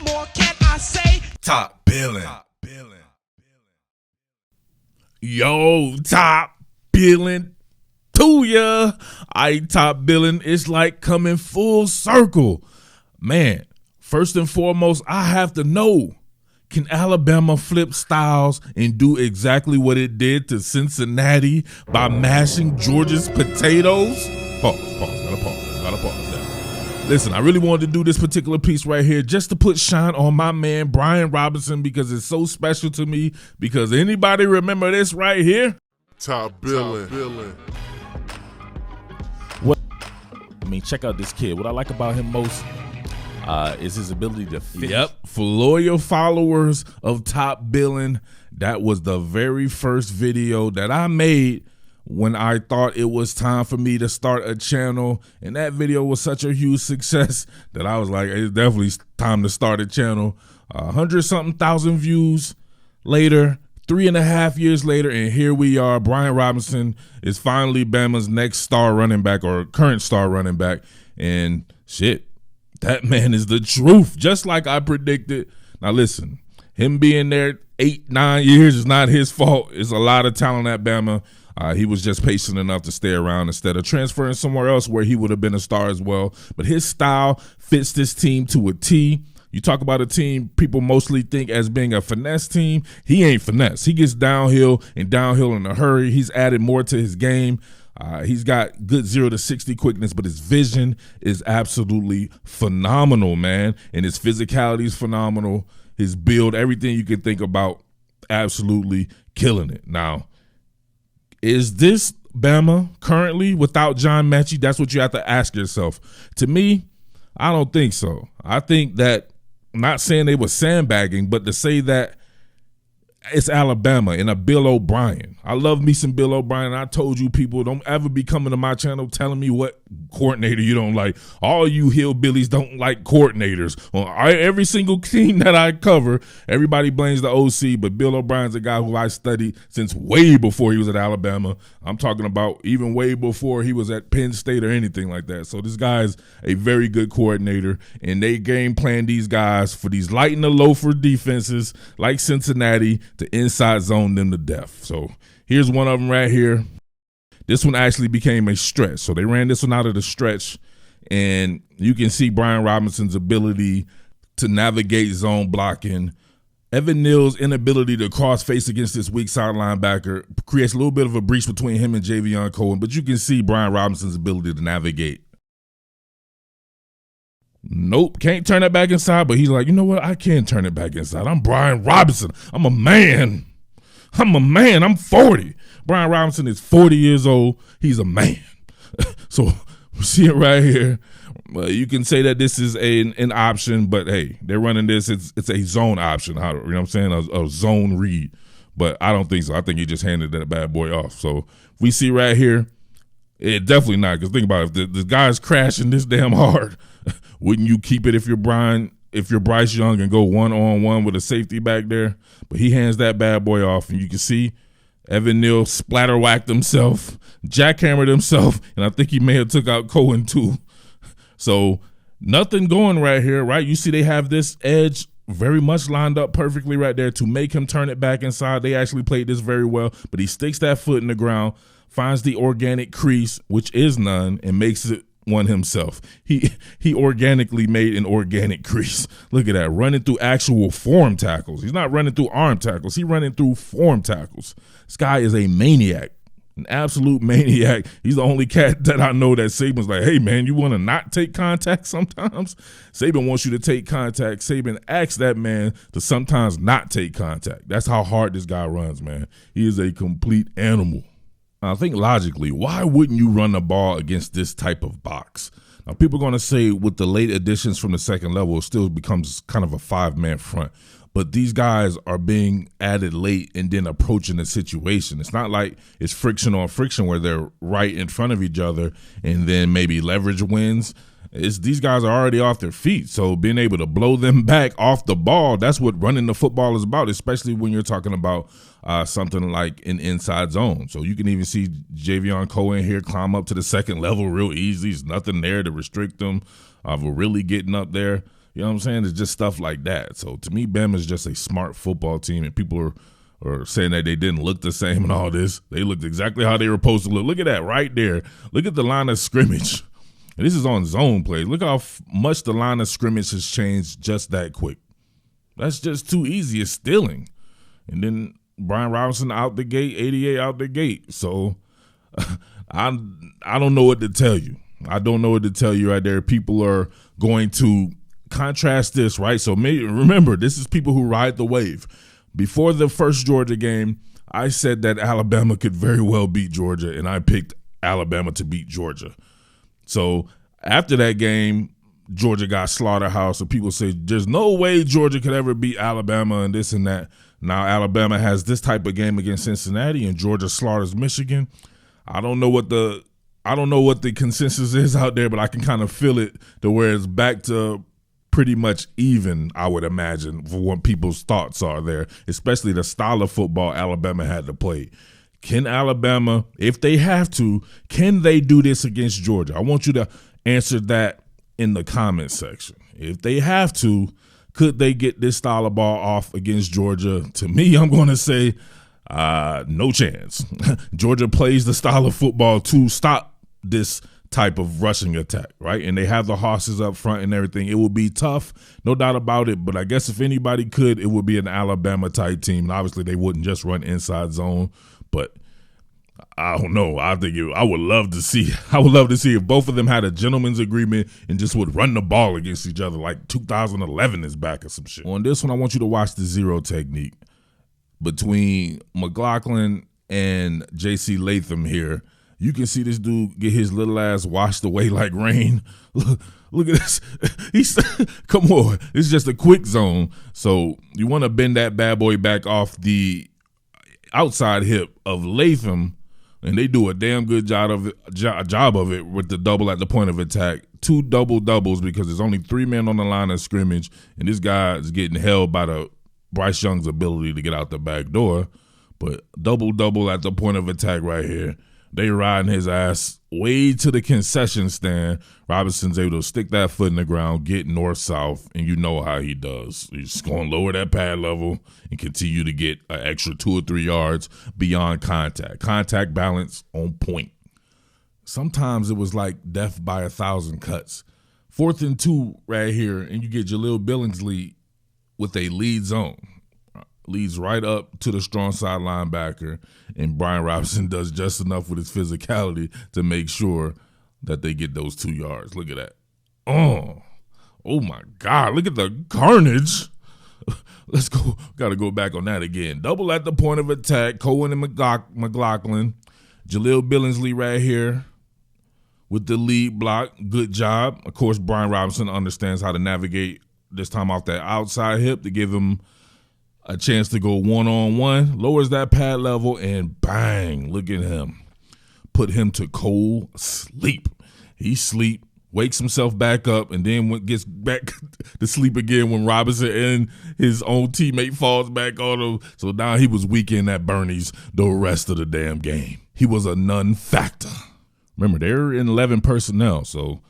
more can I say? Top Billin. Yo, Top Billin to ya. Top Billin. It's like coming full circle. Man, first and foremost, I have to know, can Alabama flip styles and do exactly what it did to Cincinnati by mashing Georgia's potatoes? Pause. Gotta pause there. Listen, I really wanted to do this particular piece right here just to put shine on my man, Brian Robinson, because it's so special to me. Because anybody remember this right here? Top Billin. What? I mean, check out this kid. What I like about him most is his ability to fit. Yep, for loyal followers of Top Billin, that was the very first video that I made when I thought it was time for me to start a channel. And that video was such a huge success that I was like, it's definitely time to start a channel. 100-something thousand views later, 3.5 years later, and here we are. Brian Robinson is finally Bama's next star running back, or current star running back. And shit, that man is the truth, just like I predicted. Now listen, him being there 8-9 years is not his fault. It's a lot of talent at Bama. He was just patient enough to stay around instead of transferring somewhere else where he would have been a star as well. But his style fits this team to a T. You talk about a team people mostly think as being a finesse team. He ain't finesse. He gets downhill in a hurry. He's added more to his game. He's got good 0 to 60 quickness, but his vision is absolutely phenomenal, man. And his physicality is phenomenal. His build, everything you can think about, absolutely killing it. Now, is this Bama currently without John Mechie? That's what you have to ask yourself. To me, I don't think so. I think that, I'm not saying they were sandbagging, but to say that it's Alabama and a Bill O'Brien. I love me some Bill O'Brien. I told you people, don't ever be coming to my channel telling me what coordinator you don't like. All you hillbillies don't like coordinators. On every single team that I cover, everybody blames the OC, but Bill O'Brien's a guy who I studied since way before he was at Alabama. I'm talking about even way before he was at Penn State or anything like that. So this guy's a very good coordinator, and they game plan these guys for these light and the loafer defenses like Cincinnati to inside zone them to death. So here's one of them right here. This one actually became a stretch. So they ran this one out of the stretch, and you can see Brian Robinson's ability to navigate zone blocking. Evan Neal's inability to cross face against this weak side linebacker creates a little bit of a breach between him and Javion Cohen, but you can see Brian Robinson's ability to navigate. Nope, can't turn it back inside, but he's like, you know what? I can turn it back inside. I'm Brian Robinson. I'm a man. I'm 40. Brian Robinson is 40 years old. He's a man. So we see it right here. You can say that this is an option, but hey, they're running this. It's a zone option. You know what I'm saying? A zone read. But I don't think so. I think he just handed that bad boy off. So we see right here, it definitely not. Because think about it. If the guy's crashing this damn hard, wouldn't you keep it if you're Bryce Young and go one-on-one with a safety back there? But he hands that bad boy off, and you can see Evan Neal splatter-whacked himself, jackhammered himself, and I think he may have took out Cohen too. So nothing going right here, right? You see they have this edge very much lined up perfectly right there to make him turn it back inside. They actually played this very well, but he sticks that foot in the ground, finds the organic crease, which is none, and makes it one himself. He organically made an organic crease. Look at that, running through actual form tackles. He's not running through arm tackles. He's running through form tackles. This guy is a maniac, an absolute maniac. He's the only cat that I know that Saban's like, hey, man, you want to not take contact sometimes? Saban wants you to take contact. Saban asks that man to sometimes not take contact. That's how hard this guy runs, man. He is a complete animal. I think logically, why wouldn't you run the ball against this type of box? Now, people are going to say with the late additions from the second level, it still becomes kind of a five-man front. But these guys are being added late and then approaching the situation. It's not like it's friction on friction where they're right in front of each other and then maybe leverage wins. These guys are already off their feet, so being able to blow them back off the ball, that's what running the football is about, especially when you're talking about something like an inside zone. So you can even see Javion Cohen here climb up to the second level real easy. There's nothing there to restrict them of really getting up there. You know what I'm saying? It's just stuff like that. So to me, Bama is just a smart football team, and people are saying that they didn't look the same and all this. They looked exactly how they were supposed to look. Look at that right there. Look at the line of scrimmage. And this is on zone play. Look how much the line of scrimmage has changed just that quick. That's just too easy. It's stealing. And then Brian Robinson out the gate, 88 out the gate. So I don't know what to tell you. I don't know what to tell you right there. People are going to contrast this, right? So remember, this is people who ride the wave. Before the first Georgia game, I said that Alabama could very well beat Georgia, and I picked Alabama to beat Georgia. So after that game, Georgia got slaughterhouse. So people say there's no way Georgia could ever beat Alabama and this and that. Now Alabama has this type of game against Cincinnati, and Georgia slaughters Michigan. I don't know what the consensus is out there, but I can kind of feel it to where it's back to pretty much even, I would imagine, for what people's thoughts are there, especially the style of football Alabama had to play. Can Alabama, if they have to, can they do this against Georgia? I want you to answer that in the comment section. If they have to, could they get this style of ball off against Georgia? To me, I'm going to say no chance. Georgia plays the style of football to stop this type of rushing attack, right? And they have the horses up front and everything. It will be tough, no doubt about it. But I guess if anybody could, it would be an Alabama type team. And obviously, they wouldn't just run inside zone. But I don't know. I would love to see. I would love to see if both of them had a gentleman's agreement and just would run the ball against each other like 2011 is back or some shit. On this one, I want you to watch the zero technique between McLaughlin and J.C. Latham here. You can see this dude get his little ass washed away like rain. Look at this. Come on. It's just a quick zone. So you want to bend that bad boy back off the outside hip of Latham, and they do a damn good job of it with the double at the point of attack. 2 doubles because there's only 3 men on the line of scrimmage, and this guy is getting held by the Bryce Young's ability to get out the back door. But double at the point of attack right here. They riding his ass way to the concession stand. Robinson's able to stick that foot in the ground, get north-south, and you know how he does. He's just going to lower that pad level and continue to get an extra 2 or 3 yards beyond contact. Contact balance on point. Sometimes it was like death by 1,000 cuts. 4th and 2 right here, and you get Jaleel Billingsley with a lead zone. Leads right up to the strong side linebacker, and Brian Robinson does just enough with his physicality to make sure that they get those 2 yards. Look at that. Oh my God. Look at the carnage. Let's go. Got to go back on that again. Double at the point of attack. Cohen and McLaughlin. Jaleel Billingsley right here with the lead block. Good job. Of course, Brian Robinson understands how to navigate this time off that outside hip to give him a chance to go one-on-one, lowers that pad level, and bang, look at him. Put him to cold sleep. He sleep, wakes himself back up, and then gets back to sleep again when Robinson and his own teammate falls back on him. So now he was weekend at Bernie's the rest of the damn game. He was a non-factor. Remember, they're in 11 personnel, so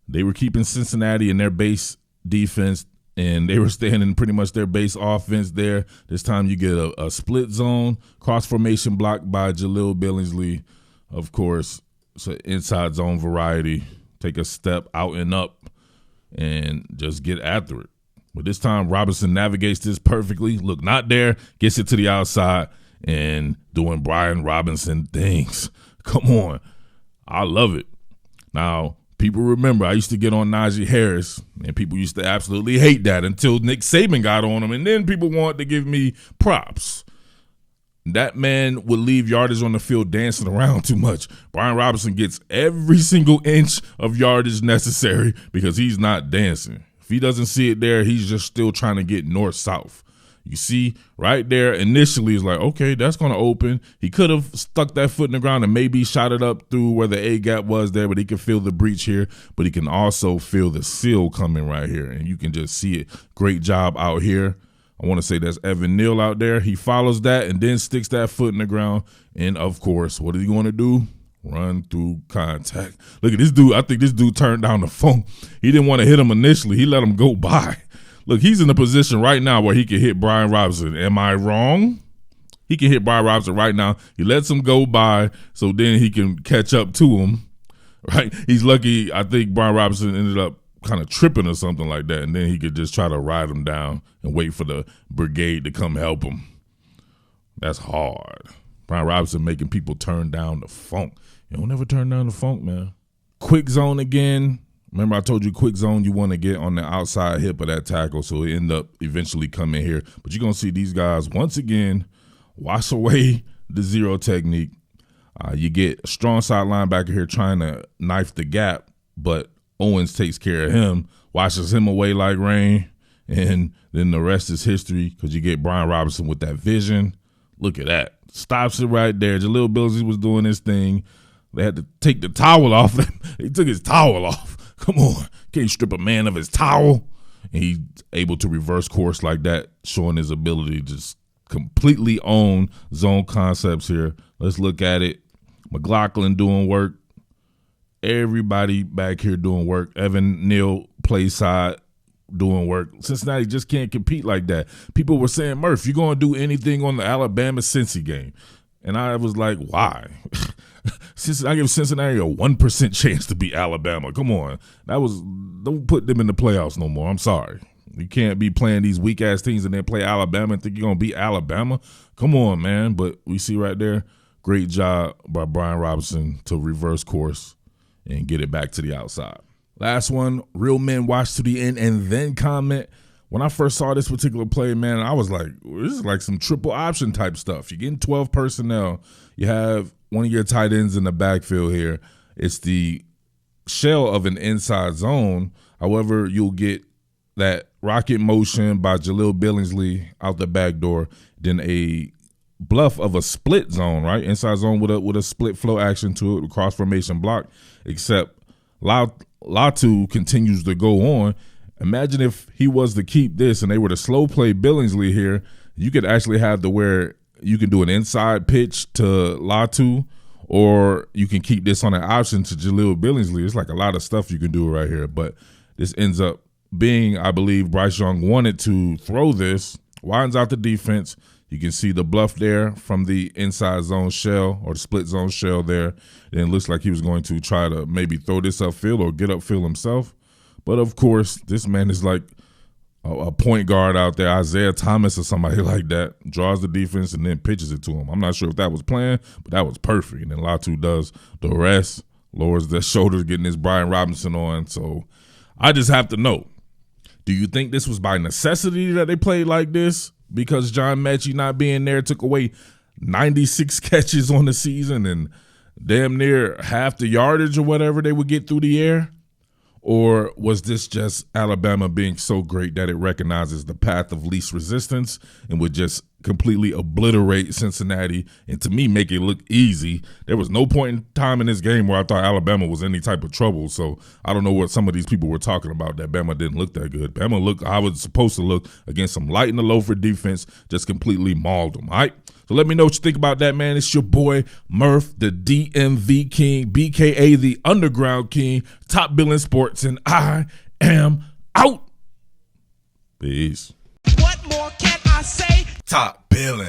they were keeping Cincinnati in their base defense, and they were staying in pretty much their base offense there. This time you get a split zone, cross formation blocked by Jaleel Billingsley. Of course, it's an inside zone variety. Take a step out and up and just get after it. But this time Robinson navigates this perfectly. Look, not there, gets it to the outside and doing Brian Robinson things. Come on. I love it. Now, people remember I used to get on Najee Harris, and people used to absolutely hate that until Nick Saban got on him, and then people wanted to give me props. That man would leave yardage on the field dancing around too much. Brian Robinson gets every single inch of yardage necessary because he's not dancing. If he doesn't see it there, he's just still trying to get north-south. You see right there initially is like, okay, that's going to open. He could have stuck that foot in the ground and maybe shot it up through where the A-gap was there, but he can feel the breach here, but he can also feel the seal coming right here, and you can just see it. Great job out here. I want to say that's Evan Neal out there. He follows that and then sticks that foot in the ground, and, of course, what is he going to do? Run through contact. Look at this dude. I think this dude turned down the phone. He didn't want to hit him initially. He let him go by. Look, he's in a position right now where he can hit Brian Robinson. Am I wrong? He can hit Brian Robinson right now. He lets him go by so then he can catch up to him. Right? He's lucky. I think Brian Robinson ended up kind of tripping or something like that, and then he could just try to ride him down and wait for the brigade to come help him. That's hard. Brian Robinson making people turn down the funk. You don't ever turn down the funk, man. Quick zone again. Remember I told you quick zone, you want to get on the outside hip of that tackle, so it end up eventually coming here. But you're going to see these guys once again wash away the zero technique. You get a strong side linebacker here trying to knife the gap, but Owens takes care of him, washes him away like rain, and then the rest is history because you get Brian Robinson with that vision. Look at that. Stops it right there. Jaleel Billin was doing his thing. They had to take the towel off him. He took his towel off. Come on. Can't strip a man of his towel. And he's able to reverse course like that, showing his ability to just completely own zone concepts here. Let's look at it. McLaughlin doing work. Everybody back here doing work. Evan Neal play side doing work. Cincinnati just can't compete like that. People were saying, Murph, you going to do anything on the Alabama-Cincy game? And I was like, why? I give Cincinnati a 1% chance to beat Alabama. Come on. Don't put them in the playoffs no more. I'm sorry. You can't be playing these weak-ass teams and then play Alabama and think you're going to beat Alabama. Come on, man. But we see right there, great job by Brian Robinson to reverse course and get it back to the outside. Last one, real men watch to the end and then comment. When I first saw this particular play, man, I was like, this is like some triple option type stuff. You're getting 12 personnel. You have one of your tight ends in the backfield here. It's the shell of an inside zone. However, you'll get that rocket motion by Jaleel Billingsley out the back door, then a bluff of a split zone, right? Inside zone with a split flow action to it, cross formation block, except Latu continues to go on. Imagine if he was to keep this and they were to slow play Billingsley here, you could actually have to where you can do an inside pitch to Latu, or you can keep this on an option to Jaleel Billingsley. It's like a lot of stuff you can do right here, but this ends up being, I believe Bryce Young wanted to throw this, widens out the defense. You can see the bluff there from the inside zone shell or the split zone shell there. And it looks like he was going to try to maybe throw this upfield or get upfield himself. But, of course, this man is like a point guard out there, Isaiah Thomas or somebody like that, draws the defense and then pitches it to him. I'm not sure if that was planned, but that was perfect. And then Latu does the rest, lowers the shoulders, getting his Brian Robinson on. So I just have to know, do you think this was by necessity that they played like this? Because John Mechie not being there took away 96 catches on the season and damn near half the yardage or whatever they would get through the air? Or was this just Alabama being so great that it recognizes the path of least resistance and would just completely obliterate Cincinnati and, to me, make it look easy? There was no point in time in this game where I thought Alabama was any type of trouble. So I don't know what some of these people were talking about, that Bama didn't look that good. Bama looked how it was supposed to look against some light in the loafer defense, just completely mauled them. All right? So let me know what you think about that, man. It's your boy Murph, the DMV King, BKA the Underground King, Top Billin Sports, and I am out. Peace. What more can I say? Top Billin.